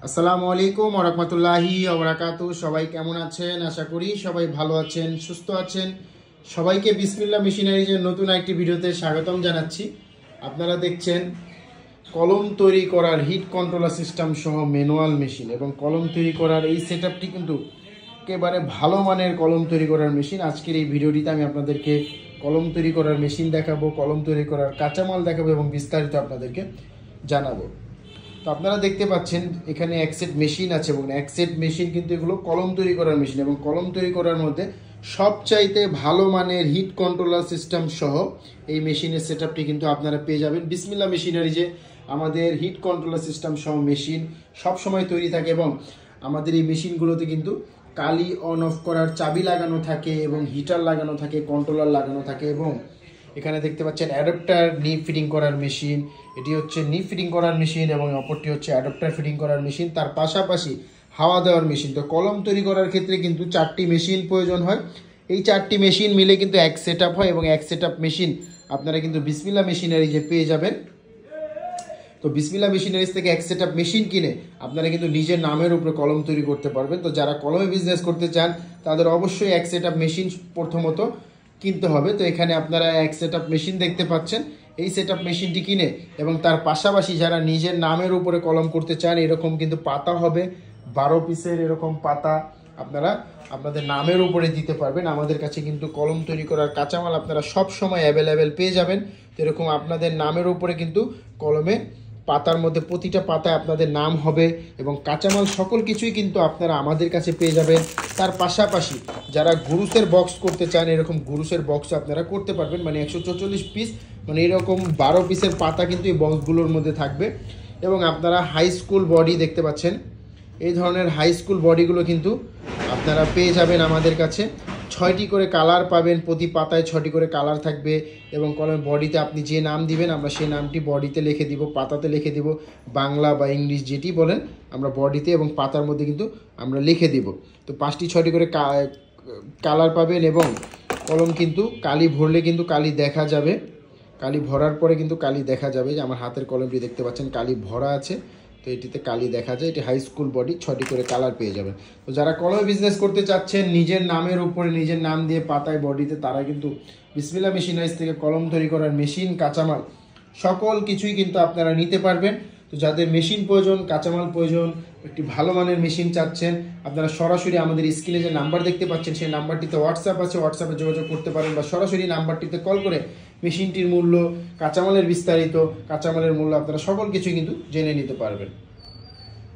আসসালামু আলাইকুম ওয়া রাহমাতুল্লাহি ওয়া বারাকাতুহু। সবাই কেমন আছেন? আশা করি সবাই ভালো আছেন, সুস্থ আছেন। সবাইকে বিসমিল্লাহ মেশিনারিজের নতুন একটি ভিডিওতে স্বাগতম জানাচ্ছি। আপনারা দেখছেন কলম তৈরি করার হিট কন্ট্রোলার সিস্টেম সহ ম্যানুয়াল মেশিন এবং কলম তৈরি করার এই সেটআপটি কিন্তু একেবারে ভালো মানের কলম তৈরি করার মেশিন। আজকের এই ভিডিওটিতে আমি আপনাদেরকে কলম তৈরি করার মেশিন দেখাবো, কলম তৈরি করার কাঁচামাল দেখাবো এবং বিস্তারিত আপনাদেরকে জানাবো। তো আপনারা দেখতে পাচ্ছেন এখানে এক সেট মেশিন আছে এবং এক সেট মেশিন কিন্তু এগুলো কলম তৈরি করার মেশিন এবং কলম তৈরি করার মধ্যে সবচাইতে ভালো মানের হিট কন্ট্রোলার সিস্টেম সহ এই মেশিনের সেটআপটি কিন্তু আপনারা পেয়ে যাবেন বিসমিল্লাহ মেশিনারিজে। আমাদের হিট কন্ট্রোলার সিস্টেম সহ মেশিন সব সময় তৈরি থাকে এবং আমাদের এই মেশিনগুলোতে কিন্তু কালি অন অফ করার চাবি লাগানো থাকে এবং হিটার লাগানো থাকে, কন্ট্রোলার লাগানো থাকে এবং এখানে দেখতে পাচ্ছেন অ্যাডাপ্টার নি ফিটিং করার মেশিন। এটি হচ্ছে নি ফিটিং করার মেশিন এবং অপরটি হচ্ছে অ্যাডাপ্টার ফিটিং করার মেশিন, তার পাশাপাশি হাওয়া দেওয়ার মেশিন। তো কলম তৈরি করার ক্ষেত্রে কিন্তু 4টি মেশিন প্রয়োজন হয়। এই 4টি মেশিন মিলে কিন্তু এক সেটআপ হয় এবং এক সেটআপ মেশিন আপনারা কিন্তু বিসমিল্লাহ মেশিনারিজে পেয়ে যাবেন। তো বিসমিল্লাহ মেশিনারিজ থেকে এক সেটআপ মেশিন কিনে আপনারা কিন্তু নিজের নামের উপরে কলম তৈরি করতে পারবেন। তো যারা কলমে বিজনেস করতে চান তাদের অবশ্যই এক সেটআপ মেশিন প্রথমত কিনতে হবে। তো এখানে আপনারা এক সেটআপ মেশিন দেখতে পাচ্ছেন। এই সেটআপ মেশিনটি কিনে এবং তার পাশাপাশি যারা নিজের নামের উপরে কলম করতে চান এরকম কিন্তু পাতা হবে 12 পিসের এরকম পাতা আপনারা আপনাদের নামের উপরে দিতে পারবেন। আমাদের কাছে কিন্তু কলম তৈরি করার কাঁচামাল আপনারা সব সময় অ্যাভেলেবেল পেয়ে যাবেন। তো এরকম আপনাদের নামের উপরে কিন্তু কলমে পাতার মধ্যে প্রতিটা পাতায় আপনাদের নাম হবে এবং কাঁচামাল সকল কিছুই কিন্তু আপনারা আমাদের কাছে পেয়ে যাবেন। তার পাশাপাশি যারা গুরুসের বক্স করতে চান এরকম গুরুসের বক্স আপনারা করতে পারবেন, মানে 144 পিস, মানে এরকম 12 পিসের পাতা কিন্তু এই বক্সগুলোর মধ্যে থাকবে। এবং আপনারা হাই স্কুল বডি দেখতে পাচ্ছেন, এই ধরনের হাই স্কুল বডিগুলো কিন্তু আপনারা পেয়ে যাবেন আমাদের কাছে। 6টি করে কালার পাবেন, প্রতি পাতায় 6টি করে কালার থাকবে এবং কলমের বডিতে আপনি যে নাম দিবেন আমরা সেই নামটি বডিতে লিখে দিব, পাতাতে লিখে দিব, বাংলা বা ইংলিশ যেটি বলেন আমরা বডিতে এবং পাতার মধ্যে কিন্তু আমরা লিখে দিব। তো 5টি 6টি করে কালার পাবেন এবং কলম কিন্তু কালি ভরলে কিন্তু কালি দেখা যাবে, কালি ভরার পরে কিন্তু কালি দেখা যাবে। যে আমার হাতের কলমটি দেখতে পাচ্ছেন কালি ভরা আছে, তো এটিতে কালি দেখা যায়। এটি হাই স্কুল বডি, 6টি করে কালার পেয়ে যাবেন। তো যারা কলমে বিজনেস করতে চাচ্ছেন নিজের নামের উপরে নিজের নাম দিয়ে পাতায় বডিতে, তারা কিন্তু বিসমিল্লাহ মেশিনারিজ থেকে কলম তৈরি করার মেশিন কাঁচামাল সকল কিছুই কিন্তু আপনারা নিতে পারবেন। তো যাদের মেশিন প্রয়োজন, কাঁচামাল প্রয়োজন, একটি ভালো মানের মেশিন চাচ্ছেন, আপনারা সরাসরি আমাদের স্ক্রিনে যে নাম্বার দেখতে পাচ্ছেন সেই নাম্বারটিতে হোয়াটসঅ্যাপ আছে, হোয়াটসঅ্যাপে যোগাযোগ করতে পারেন বা সরাসরি নাম্বারটিতে কল করে মেশিনটির মূল্য, কাঁচামালের বিস্তারিত, কাঁচামালের মূল্য আপনারা সকল কিছুই কিন্তু জেনে নিতে পারবেন।